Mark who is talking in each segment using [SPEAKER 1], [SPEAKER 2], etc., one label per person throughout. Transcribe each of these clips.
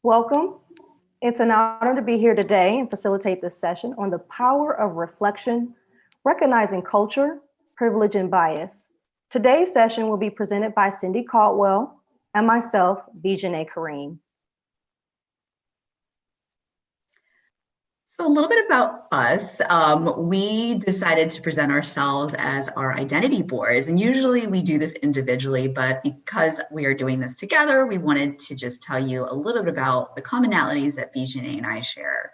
[SPEAKER 1] Welcome. It's an honor to be here today and facilitate this session on the power of reflection, recognizing culture, privilege, and bias. Today's session will be presented by Cindy Caldwell and myself, Bijane Kareem.
[SPEAKER 2] So a little bit about us. We decided to present ourselves as our identity boards, and usually we do this individually, but because we are doing this together, we wanted to just tell you a little bit about the commonalities that Bijane and I share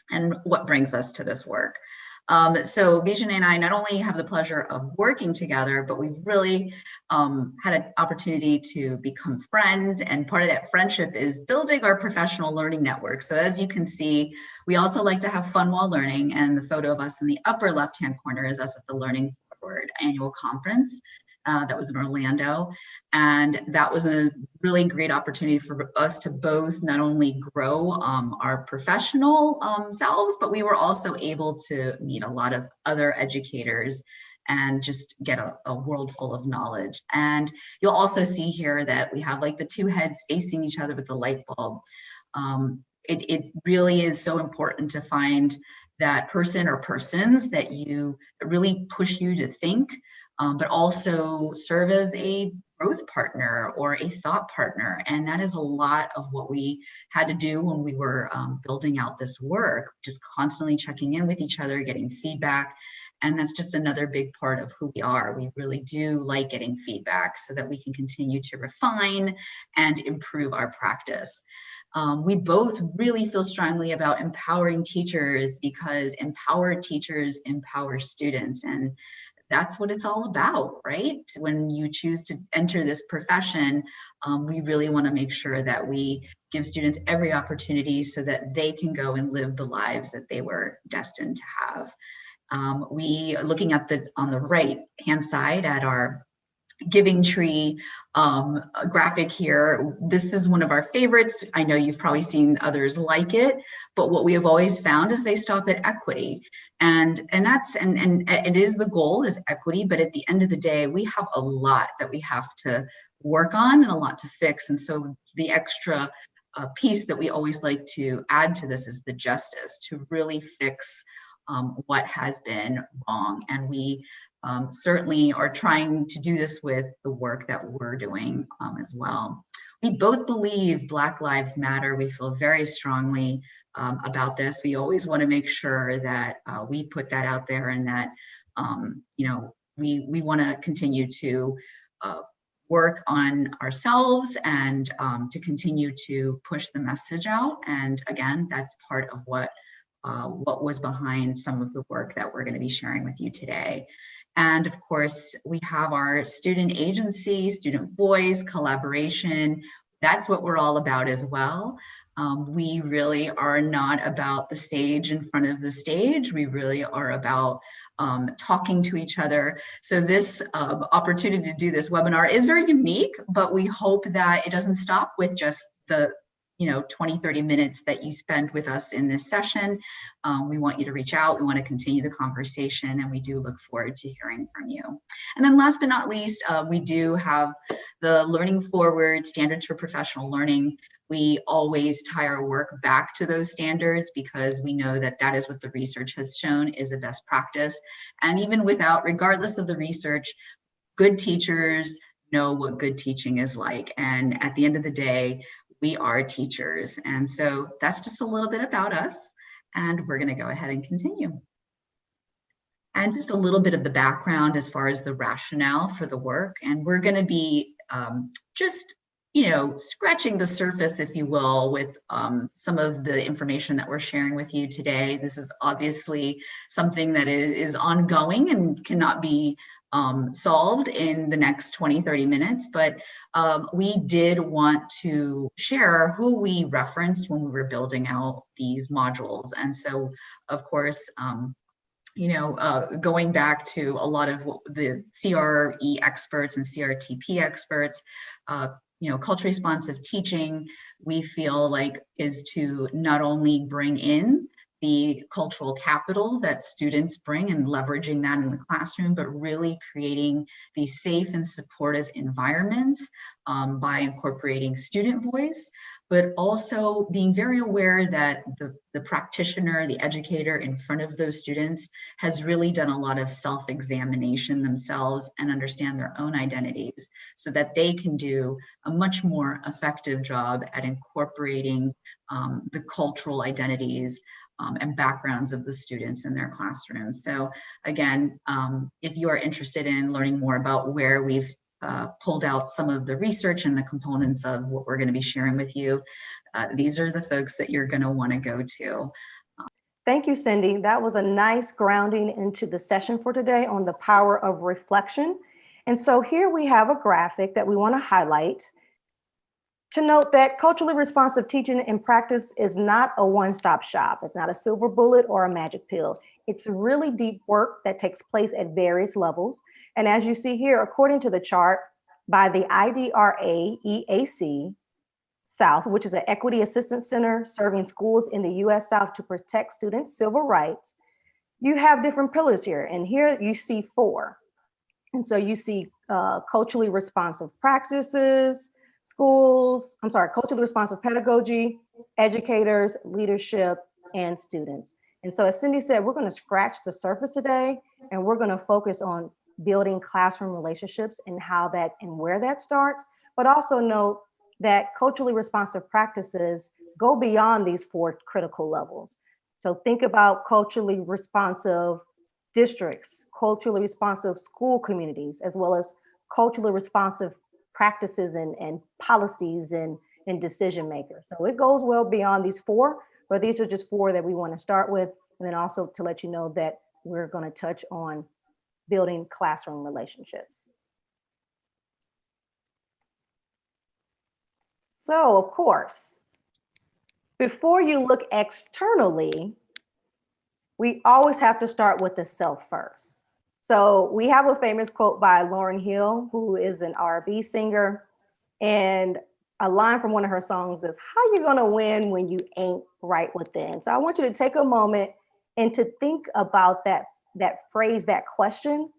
[SPEAKER 2] and what brings us to this work. So Bijane and I not only have the pleasure of working together, but we've really had an opportunity to become friends. And part of that friendship is building our professional learning network. So as you can see, we also like to have fun while learning. And the photo of us in the upper left-hand corner is us at the Learning Forward annual conference. That was in Orlando. And that was a really great opportunity for us to both not only grow our professional selves, but we were also able to meet a lot of other educators and just get a world full of knowledge. And you'll also see here that we have like the two heads facing each other with the light bulb. It really is so important to find that person or persons that really push you to think, but also serve as a growth partner or a thought partner. And that is a lot of what we had to do when we were building out this work, just constantly checking in with each other, getting feedback. And that's just another big part of who we are. We really do like getting feedback so that we can continue to refine and improve our practice. We both really feel strongly about empowering teachers because empowered teachers empower students. And that's what it's all about, right? When you choose to enter this profession, we really want to make sure that we give students every opportunity so that they can go and live the lives that they were destined to have. We are looking at on the right hand side at our giving tree graphic here. This is one of our favorites. I know you've probably seen others like it, but what we have always found is they stop at equity. And it is the goal is equity, but at the end of the day, we have a lot that we have to work on and a lot to fix. And so the extra piece that we always like to add to this is the justice, to really fix what has been wrong. And we certainly are trying to do this with the work that we're doing as well. We both believe Black Lives Matter. We feel very strongly about this. We always want to make sure that we put that out there and that, we want to continue to work on ourselves and to continue to push the message out. And again, that's part of what was behind some of the work that we're going to be sharing with you today. And of course, we have our student agency, student voice, collaboration. That's what we're all about as well. We really are not about the stage in front of the stage. We really are about talking to each other. So this opportunity to do this webinar is very unique, but we hope that it doesn't stop with just the 20, 30 minutes that you spend with us in this session. We want you to reach out. We want to continue the conversation, and we do look forward to hearing from you. And then last but not least, we do have the Learning Forward Standards for Professional Learning. We always tie our work back to those standards because we know that that is what the research has shown is a best practice. And even regardless of the research, good teachers know what good teaching is like. And at the end of the day, we are teachers. And so that's just a little bit about us. And we're going to go ahead and continue. And just a little bit of the background as far as the rationale for the work. And we're going to be just scratching the surface, if you will, with some of the information that we're sharing with you today. This is obviously something that is ongoing and cannot be solved in the next 20, 30 minutes, but we did want to share who we referenced when we were building out these modules. And so, of course, going back to a lot of the CRE experts and CRTP experts, culture responsive teaching, we feel like is to not only bring in the cultural capital that students bring and leveraging that in the classroom, but really creating these safe and supportive environments by incorporating student voice, but also being very aware that the practitioner, the educator in front of those students has really done a lot of self-examination themselves and understand their own identities so that they can do a much more effective job at incorporating the cultural identities and backgrounds of the students in their classrooms. So again, if you are interested in learning more about where we've pulled out some of the research and the components of what we're going to be sharing with you, these are the folks that you're going to want to go to.
[SPEAKER 1] Thank you, Cindy. That was a nice grounding into the session for today on the power of reflection. And so here we have a graphic that we want to highlight to note that culturally responsive teaching and practice is not a one-stop shop. It's not a silver bullet or a magic pill. It's really deep work that takes place at various levels. And as you see here, according to the chart by the IDRA EAC South, which is an equity assistance center serving schools in the US South to protect students' civil rights, you have different pillars here. And here you see 4. And so you see culturally responsive practices, culturally responsive pedagogy, educators, leadership, and students. And so as Cindy said, we're going to scratch the surface today, and we're going to focus on building classroom relationships and how that and where that starts, but also note that culturally responsive practices go beyond these 4 critical levels. So think about culturally responsive districts, culturally responsive school communities, as well as culturally responsive practices and policies and decision makers. So it goes well beyond these 4, but these are just 4 that we want to start with. And then also to let you know that we're going to touch on building classroom relationships. So of course, before you look externally, we always have to start with the self first. So we have a famous quote by Lauryn Hill, who is an R&B singer, and a line from one of her songs is, "How you gonna win when you ain't right within?" So I want you to take a moment and to think about that phrase, that question,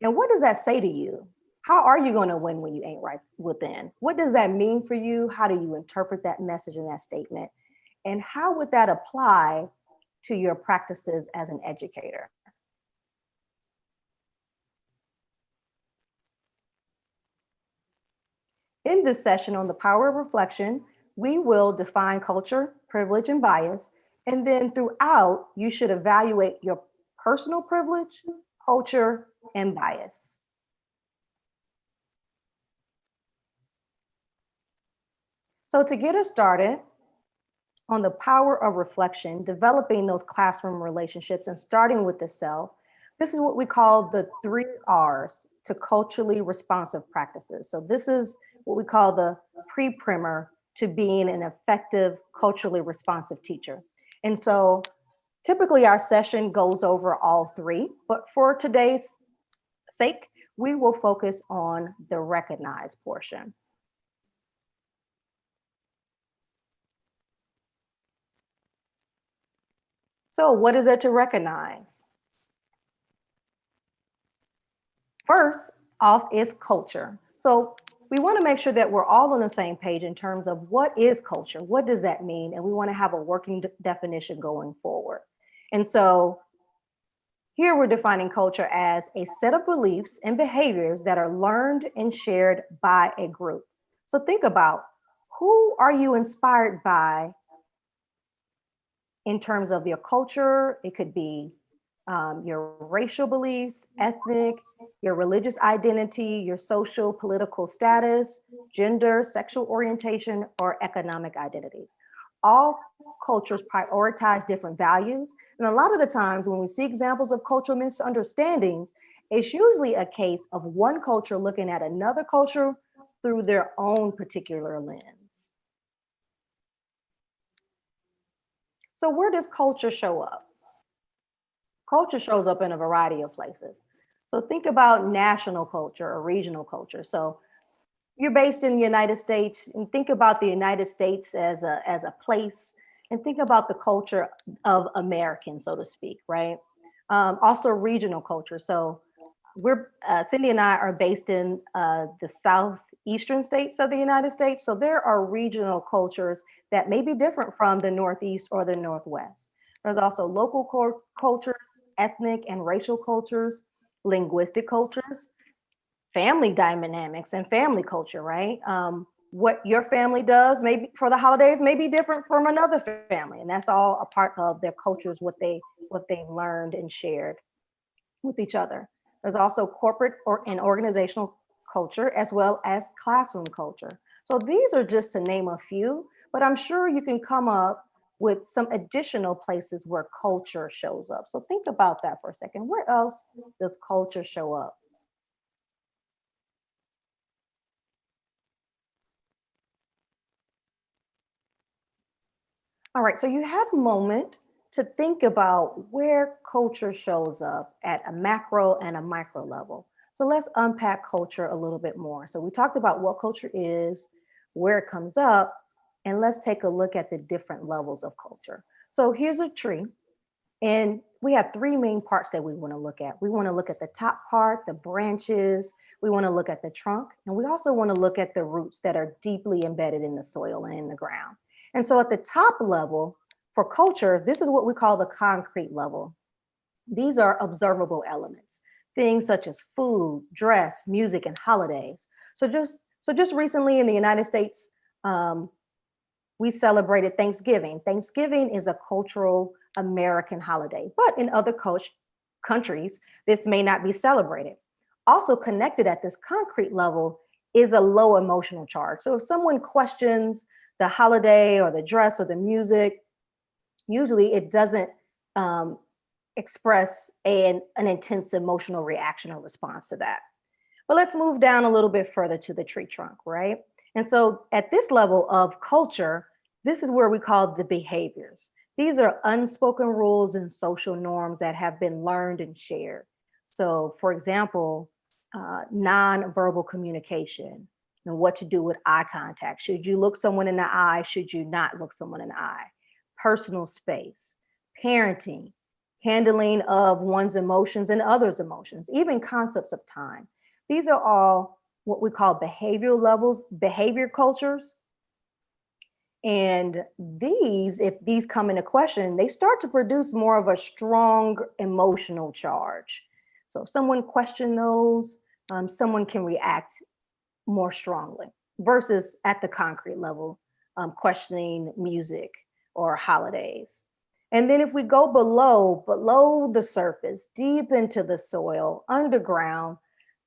[SPEAKER 1] and what does that say to you? How are you gonna win when you ain't right within? What does that mean for you? How do you interpret that message and that statement? And how would that apply to your practices as an educator? In this session on the power of reflection, we will define culture, privilege, and bias. And then throughout, you should evaluate your personal privilege, culture, and bias. So to get us started on the power of reflection, developing those classroom relationships and starting with the self, this is what we call the 3 R's to culturally responsive practices. So this is what we call the pre-primer to being an effective culturally responsive teacher. And so typically our session goes over all 3, but for today's sake, we will focus on the recognize portion. So what is it to recognize? First off is culture. So we want to make sure that we're all on the same page in terms of what is culture? What does that mean? And we want to have a working definition going forward. And so here we're defining culture as a set of beliefs and behaviors that are learned and shared by a group. So think about, who are you inspired by in terms of your culture? It could be your racial beliefs, ethnic, your religious identity, your social, political status, gender, sexual orientation, or economic identities. All cultures prioritize different values. And a lot of the times when we see examples of cultural misunderstandings, it's usually a case of one culture looking at another culture through their own particular lens. So where does culture show up? Culture shows up in a variety of places. So think about national culture or regional culture. So you're based in the United States, and think about the United States as a place, and think about the culture of Americans, so to speak, right? Also regional culture. So we're Cindy and I are based in the eastern states of the United States. So there are regional cultures that may be different from the Northeast or the Northwest. There's also local cultures, ethnic and racial cultures, linguistic cultures, family dynamics and family culture, right? What your family does maybe for the holidays may be different from another family, and that's all a part of their cultures, what they learned and shared with each other. There's also corporate and organizational culture as well as classroom culture. So these are just to name a few, but I'm sure you can come up with some additional places where culture shows up. So think about that for a second. Where else does culture show up? All right, so you have a moment to think about where culture shows up at a macro and a micro level. So let's unpack culture a little bit more. So we talked about what culture is, where it comes up, and let's take a look at the different levels of culture. So here's a tree, and we have three main parts that we want to look at. We want to look at the top part, the branches, we want to look at the trunk, and we also want to look at the roots that are deeply embedded in the soil and in the ground. And so at the top level for culture, this is what we call the concrete level. These are observable elements, things such as food, dress, music, and holidays. So just recently in the United States, we celebrated Thanksgiving. Thanksgiving is a cultural American holiday, but in other countries, this may not be celebrated. Also connected at this concrete level is a low emotional charge. So if someone questions the holiday or the dress or the music, usually it doesn't express an intense emotional reaction or response to that. But let's move down a little bit further to the tree trunk, right? And so at this level of culture, this is where we call the behaviors. These are unspoken rules and social norms that have been learned and shared. So, for example, non-verbal communication and what to do with eye contact. Should you look someone in the eye? Should you not look someone in the eye? Personal space, parenting, handling of one's emotions and others' emotions, even concepts of time. These are all what we call behavioral levels, behavior cultures. And these, if these come into question, they start to produce more of a strong emotional charge. So if someone question those, someone can react more strongly versus at the concrete level, questioning music or holidays. And then if we go below the surface, deep into the soil, underground,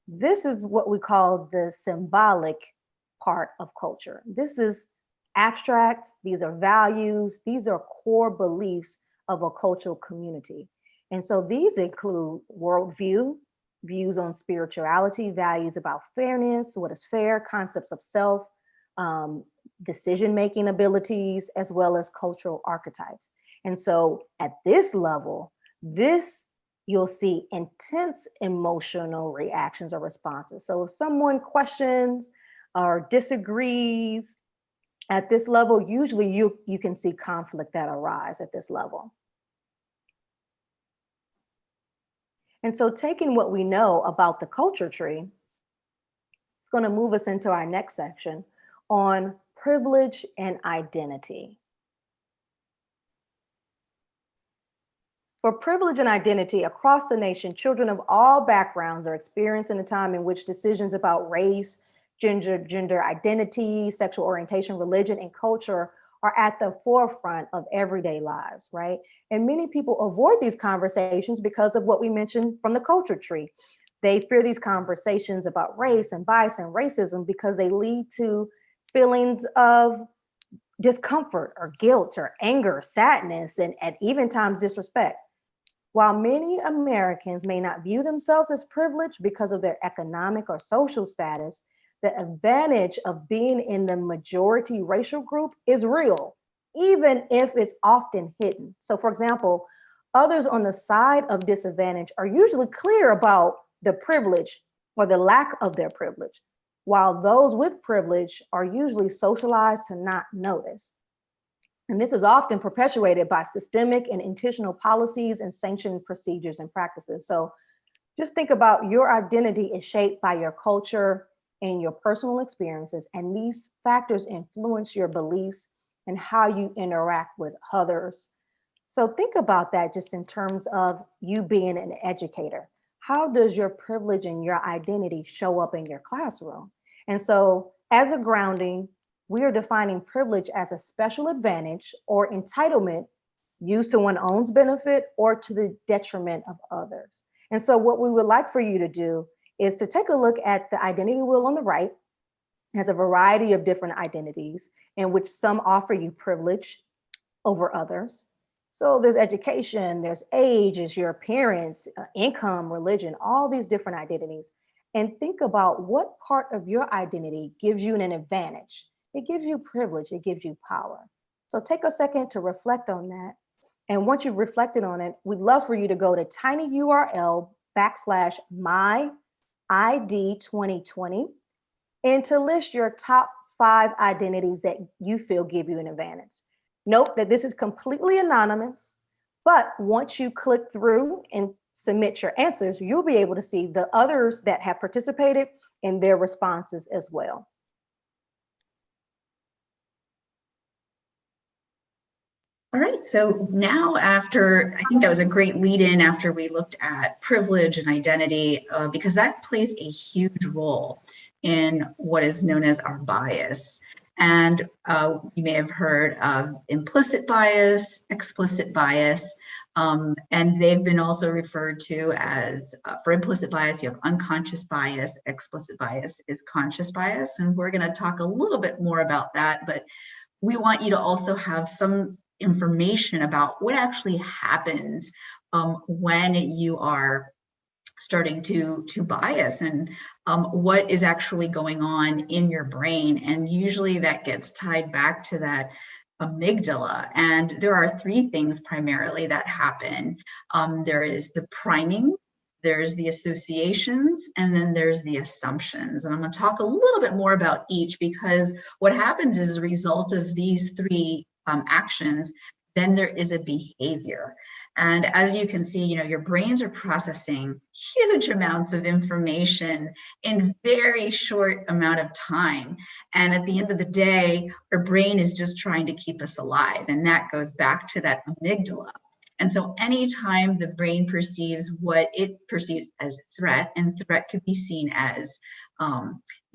[SPEAKER 1] this is what we call the symbolic part of culture. This is abstract, these are values, these are core beliefs of a cultural community. And so these include worldview, views on spirituality, values about fairness, what is fair, concepts of self, decision-making abilities, as well as cultural archetypes. And so at this level, you'll see intense emotional reactions or responses. So if someone questions or disagrees at this level, usually you can see conflict that arise at this level. And so taking what we know about the culture tree, it's going to move us into our next section on privilege and identity. For privilege and identity across the nation, children of all backgrounds are experiencing a time in which decisions about race, gender identity, sexual orientation, religion, and culture are at the forefront of everyday lives, right? And many people avoid these conversations because of what we mentioned from the culture tree. They fear these conversations about race and bias and racism because they lead to feelings of discomfort or guilt or anger, sadness, and at even times disrespect. While many Americans may not view themselves as privileged because of their economic or social status, the advantage of being in the majority racial group is real, even if it's often hidden. So, for example, others on the side of disadvantage are usually clear about the privilege or the lack of their privilege, while those with privilege are usually socialized to not notice. And this is often perpetuated by systemic and intentional policies and sanctioned procedures and practices. So just think about your identity is shaped by your culture in your personal experiences, and these factors influence your beliefs and how you interact with others. So think about that just in terms of you being an educator. How does your privilege and your identity show up in your classroom? And so, as a grounding, we are defining privilege as a special advantage or entitlement used to one's own benefit or to the detriment of others. And so, what we would like for you to do is to take a look at the identity wheel on the right. It has a variety of different identities in which some offer you privilege over others. So there's education, there's age, is your appearance, income, religion, all these different identities. And think about what part of your identity gives you an advantage. It gives you privilege, it gives you power. So take a second to reflect on that. And once you've reflected on it, we'd love for you to go to tinyurl/my ID 2020 and to list your top 5 identities that you feel give you an advantage. Note that this is completely anonymous, but once you click through and submit your answers, you'll be able to see the others that have participated and their responses as well.
[SPEAKER 2] All right, so now after, I think that was a great lead in after we looked at privilege and identity, because that plays a huge role in what is known as our bias. And you may have heard of implicit bias, explicit bias, and they've been also referred to as, for implicit bias, you have unconscious bias, explicit bias is conscious bias. And we're gonna talk a little bit more about that, but we want you to also have some information about what actually happens when you are starting to bias and what is actually going on in your brain. And usually that gets tied back to that amygdala. And there are 3 things primarily that happen. There is the priming, there's the associations, and then there's the assumptions. And I'm going to talk a little bit more about each, because what happens is, as a result of these 3 actions, then there is a behavior. And as you can see, your brains are processing huge amounts of information in very short amount of time. And at the end of the day, our brain is just trying to keep us alive. And that goes back to that amygdala. And so anytime the brain perceives what it perceives as threat, and threat could be seen as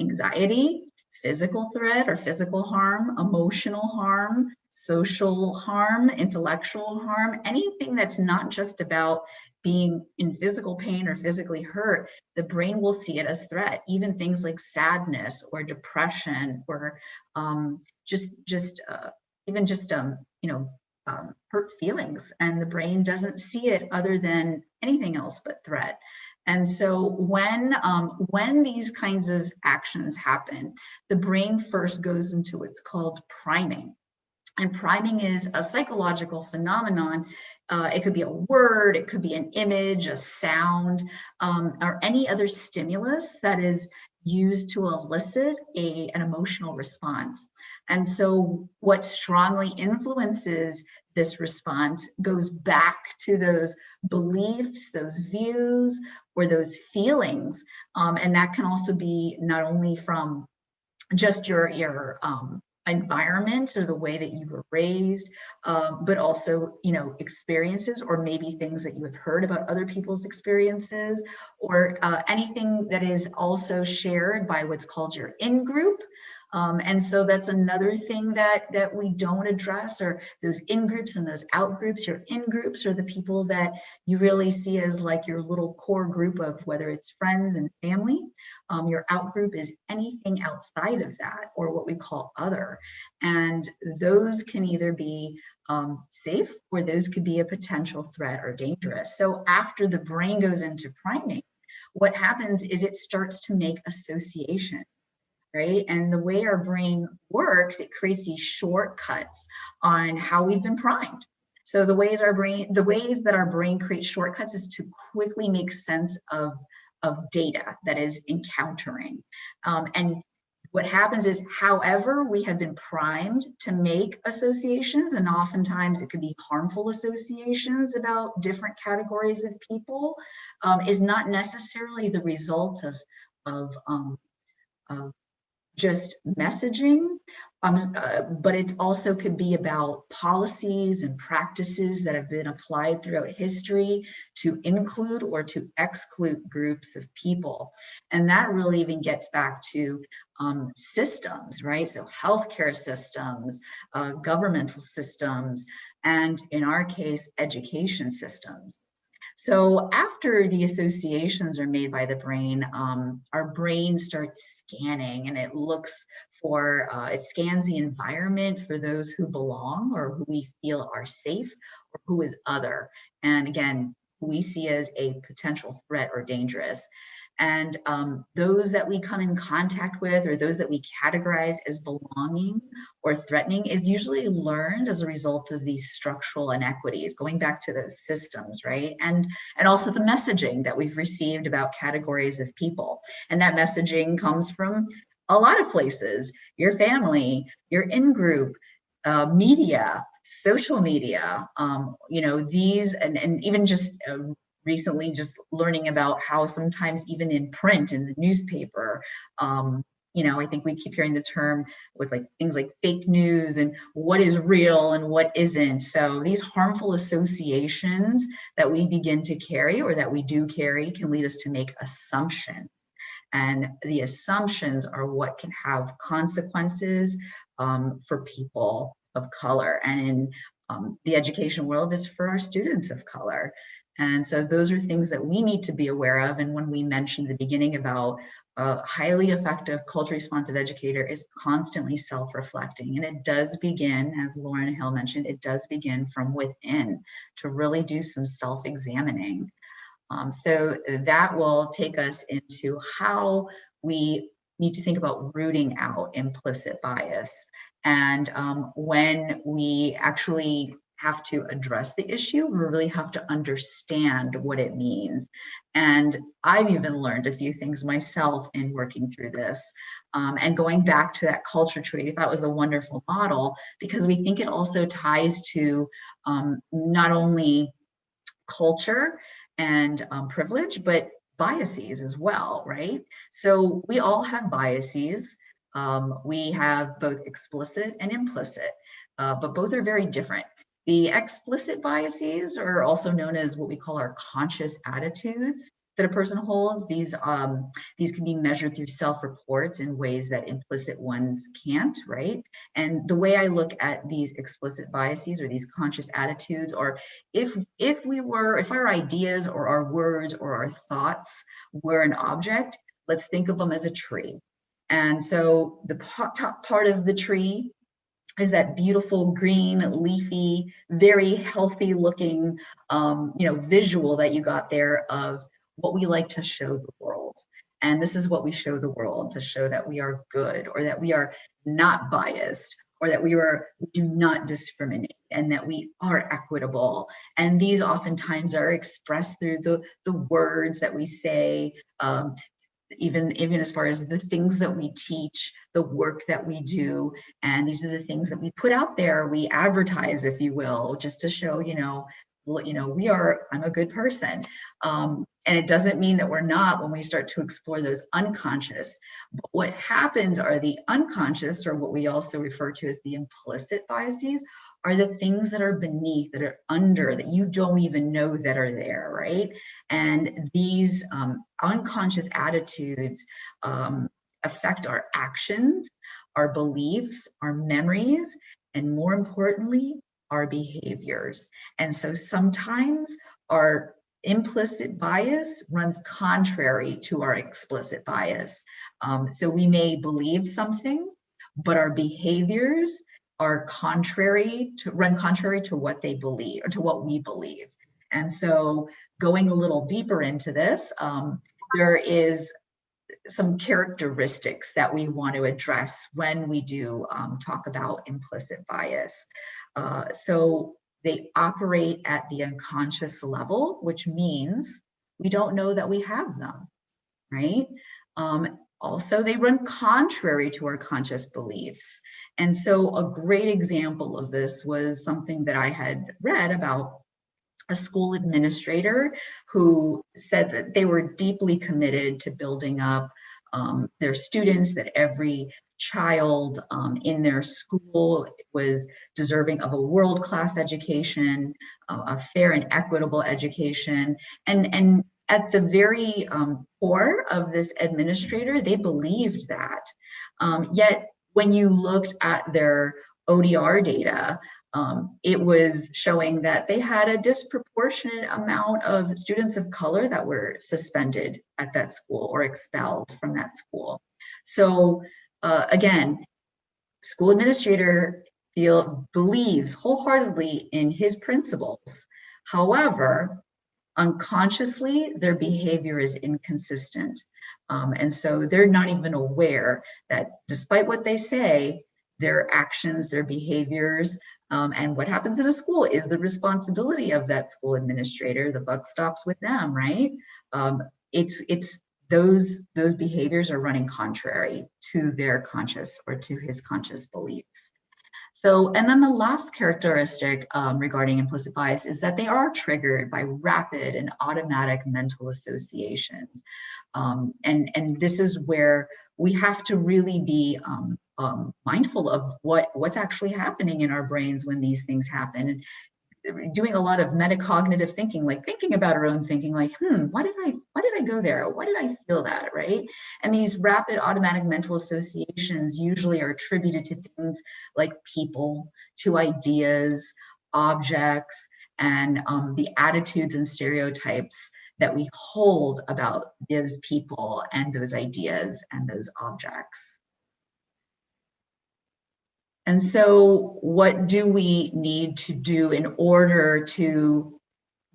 [SPEAKER 2] anxiety, physical threat or physical harm, emotional harm, social harm, intellectual harm, anything that's not just about being in physical pain or physically hurt, the brain will see it as threat. Even things like sadness or depression or hurt feelings, and the brain doesn't see it other than anything else but threat. And so when these kinds of actions happen, the brain first goes into what's called priming. And priming is a psychological phenomenon. It could be a word, it could be an image, a sound, or any other stimulus that is used to elicit an emotional response. And so what strongly influences this response goes back to those beliefs, those views, or those feelings. And that can also be not only from just your environment or the way that you were raised, but also, experiences, or maybe things that you have heard about other people's experiences, or anything that is also shared by what's called your in-group. And so that's another thing that we don't address, or those in-groups and those out-groups. Your in-groups are the people that you really see as like your little core group of, whether it's friends and family. Your out-group is anything outside of that, or what we call other. And those can either be safe, or those could be a potential threat or dangerous. So after the brain goes into priming, what happens is it starts to make association. Right? And the way our brain works, it creates these shortcuts on how we've been primed. So the ways that our brain creates shortcuts is to quickly make sense of data that is encountering. And what happens is, however we have been primed to make associations, and oftentimes it could be harmful associations about different categories of people, is not necessarily the result of just messaging, but it also could be about policies and practices that have been applied throughout history to include or to exclude groups of people. And that really even gets back to systems, right? So healthcare systems, governmental systems, and in our case, education systems. So after the associations are made by the brain, our brain starts scanning and it looks for, it scans the environment for those who belong or who we feel are safe or who is other. And again, who we see as a potential threat or dangerous. And those that we come in contact with or those that we categorize as belonging or threatening is usually learned as a result of these structural inequities, going back to those systems, right? And also the messaging that we've received about categories of people. And that messaging comes from a lot of places, your family, your in-group, media, social media, you know, these, and even just recently just learning about how sometimes even in print, in the newspaper, you know, I think we keep hearing the term with like things like fake news and what is real and what isn't. So these harmful associations that we begin to carry or that we do carry can lead us to make assumptions. And the assumptions are what can have consequences for people of color. And in the education world, it's for our students of color. And so those are things that we need to be aware of. And when we mentioned at the beginning about a highly effective culture responsive educator is constantly self-reflecting. And it does begin, as Lauren Hill mentioned, it does begin from within to really do some self-examining. So that will take us into how we need to think about rooting out implicit bias. And when we actually have to address the issue, we really have to understand what it means. And I've even learned a few things myself in working through this. And going back to that culture tree, that was a wonderful model because we think it also ties to not only culture and privilege, but biases as well, right? So we all have biases. We have both explicit and implicit, but both are very different. The explicit biases are also known as what we call our conscious attitudes that a person holds. These can be measured through self-reports in ways that implicit ones can't, right? And the way I look at these explicit biases or these conscious attitudes are if our ideas or our words or our thoughts were an object, let's think of them as a tree. And so the top part of the tree is that beautiful green, leafy, very healthy looking, visual that you got there of what we like to show the world. And this is what we show the world to show that we are good or that we are not biased or that we do not discriminate and that we are equitable. And these oftentimes are expressed through the words that we say, even as far as the things that we teach, the work that we do. And these are the things that we put out there, we advertise, if you will, just to show, I'm a good person. And it doesn't mean that we're not when we start to explore those unconscious. But what happens are the unconscious, or what we also refer to as the implicit biases, are the things that are beneath, that are under, that you don't even know that are there, right? And these unconscious attitudes affect our actions, our beliefs, our memories, and more importantly, our behaviors. And so sometimes our implicit bias runs contrary to our explicit bias. So we may believe something, but our behaviors are run contrary to what they believe or to what we believe. And so going a little deeper into this, there is some characteristics that we want to address when we do talk about implicit bias. So they operate at the unconscious level, which means we don't know that we have them, right? Also, they run contrary to our conscious beliefs. And so a great example of this was something that I had read about a school administrator who said that they were deeply committed to building up their students, that every child in their school was deserving of a world-class education, a fair and equitable education. And at the very core of this administrator, they believed that. Yet when you looked at their ODR data, it was showing that they had a disproportionate amount of students of color that were suspended at that school or expelled from that school. So again, school administrator believes wholeheartedly in his principles. However, unconsciously, their behavior is inconsistent. And so they're not even aware that despite what they say, their actions, their behaviors, and what happens in a school is the responsibility of that school administrator. The buck stops with them, right? It's those behaviors are running contrary to their conscious or to his conscious beliefs. So, and then the last characteristic regarding implicit bias is that they are triggered by rapid and automatic mental associations. And this is where we have to really be mindful of what's actually happening in our brains when these things happen. And doing a lot of metacognitive thinking, like thinking about our own thinking, like, why did I go there? Why did I feel that, right? And these rapid automatic mental associations usually are attributed to things like people, to ideas, objects, and the attitudes and stereotypes that we hold about those people and those ideas and those objects. And so what do we need to do in order to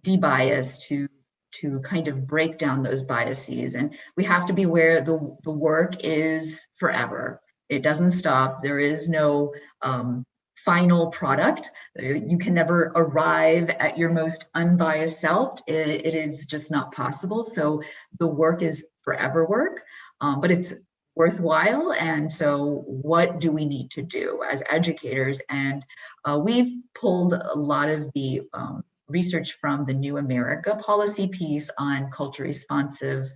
[SPEAKER 2] debias, to kind of break down those biases? And we have to be aware the work is forever. It doesn't stop. There is no final product. You can never arrive at your most unbiased self. It is just not possible. So the work is forever work, but it's worthwhile. And so what do we need to do as educators? And we've pulled a lot of the research from the New America policy piece on culture responsive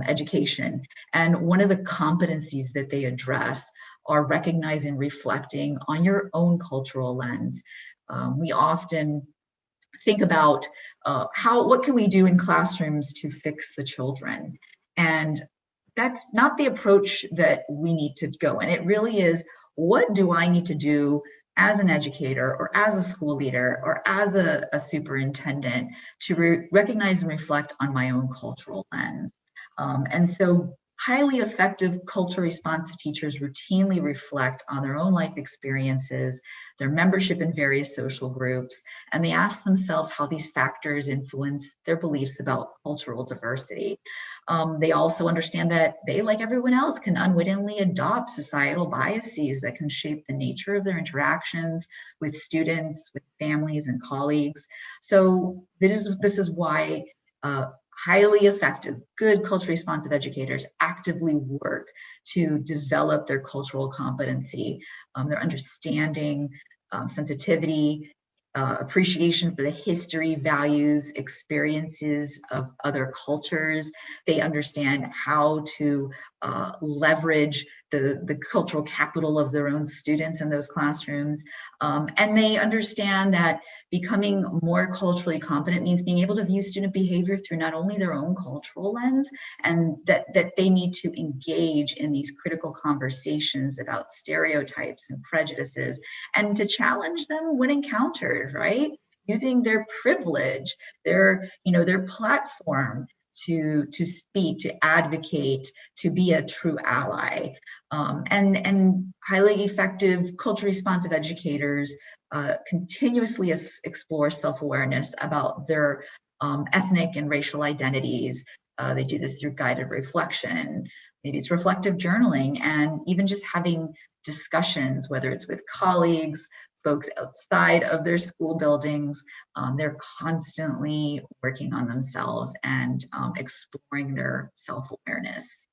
[SPEAKER 2] education. And one of the competencies that they address are recognizing, reflecting on your own cultural lens. We often think about what can we do in classrooms to fix the children? And that's not the approach that we need to go. And it really is, what do I need to do as an educator or as a school leader or as a superintendent to recognize and reflect on my own cultural lens? And so highly effective culture responsive teachers routinely reflect on their own life experiences, their membership in various social groups, and they ask themselves how these factors influence their beliefs about cultural diversity. They also understand that they, like everyone else, can unwittingly adopt societal biases that can shape the nature of their interactions with students, with families and colleagues. So this is why highly effective, good culture responsive educators actively work to develop their cultural competency, their understanding, sensitivity, appreciation for the history, values, experiences of other cultures. They understand how to leverage the cultural capital of their own students in those classrooms. And they understand that becoming more culturally competent means being able to view student behavior through not only their own cultural lens, and that they need to engage in these critical conversations about stereotypes and prejudices, and to challenge them when encountered, right? Using their privilege, their platform to speak, to advocate, to be a true ally. And highly effective culture responsive educators continuously explore self-awareness about their ethnic and racial identities. They do this through guided reflection. Maybe it's reflective journaling, and even just having discussions, whether it's with colleagues, folks outside of their school buildings. They're constantly working on themselves and exploring their self-awareness.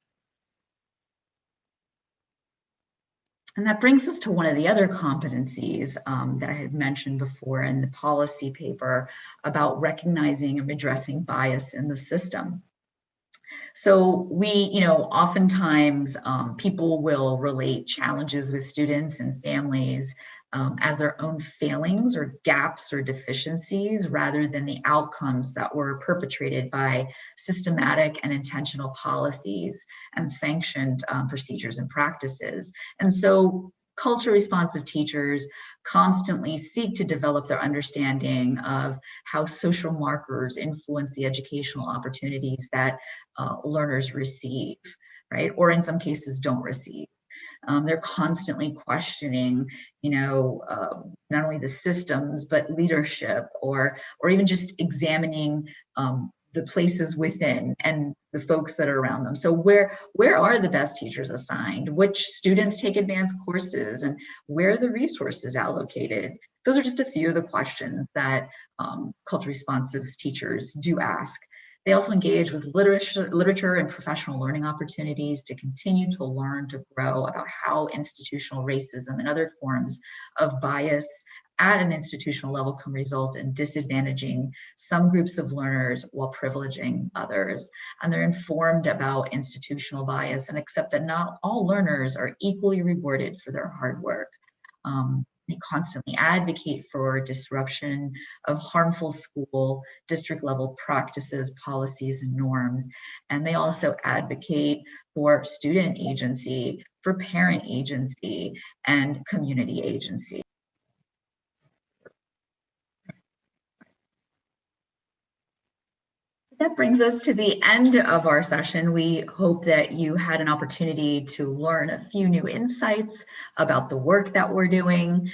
[SPEAKER 2] And that brings us to one of the other competencies that I had mentioned before in the policy paper about recognizing and addressing bias in the system. So we, oftentimes people will relate challenges with students and families as their own failings or gaps or deficiencies rather than the outcomes that were perpetrated by systematic and intentional policies and sanctioned procedures and practices. And so culture responsive teachers constantly seek to develop their understanding of how social markers influence the educational opportunities that learners receive, right? Or in some cases don't receive. They're constantly questioning, not only the systems, but leadership or even just examining the places within and the folks that are around them. So where are the best teachers assigned? Which students take advanced courses and where are the resources allocated? Those are just a few of the questions that culture responsive teachers do ask. They also engage with literature and professional learning opportunities to continue to learn, to grow about how institutional racism and other forms of bias at an institutional level can result in disadvantaging some groups of learners while privileging others. And they're informed about institutional bias and accept that not all learners are equally rewarded for their hard work. They constantly advocate for disruption of harmful school district level practices, policies, and norms. And they also advocate for student agency, for parent agency, and community agency. That brings us to the end of our session. We hope that you had an opportunity to learn a few new insights about the work that we're doing.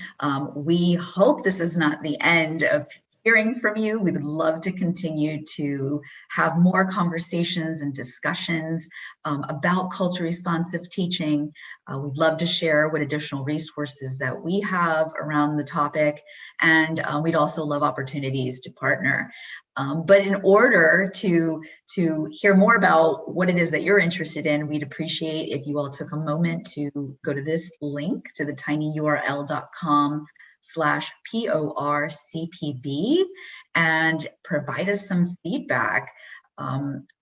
[SPEAKER 2] We hope this is not the end of hearing from you. We would love to continue to have more conversations and discussions about culture responsive teaching. We'd love to share what additional resources that we have around the topic. And we'd also love opportunities to partner. But in order to hear more about what it is that you're interested in, we'd appreciate if you all took a moment to go to this link to the tinyurl.com/PORCPB and provide us some feedback.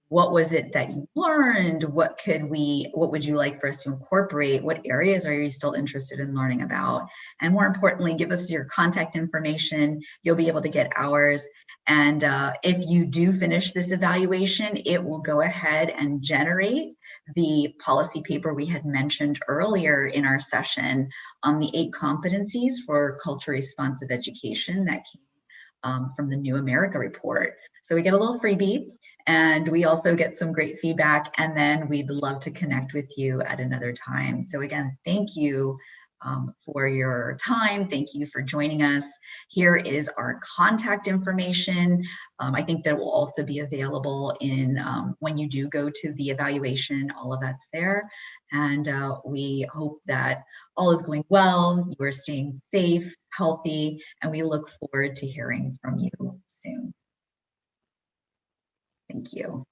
[SPEAKER 2] What was it that you learned? What would you like for us to incorporate? What areas are you still interested in learning about? And more importantly, give us your contact information. You'll be able to get ours. And if you do finish this evaluation, it will go ahead and generate the policy paper we had mentioned earlier in our session on the 8 competencies for culture responsive education that came from the New America report. So we get a little freebie and we also get some great feedback, and then we'd love to connect with you at another time. So again, thank you for your time. Thank you for joining us. Here is our contact information. I think that will also be available in when you do go to the evaluation, all of that's there. And we hope that all is going well, you are staying safe, healthy, and we look forward to hearing from you soon. Thank you.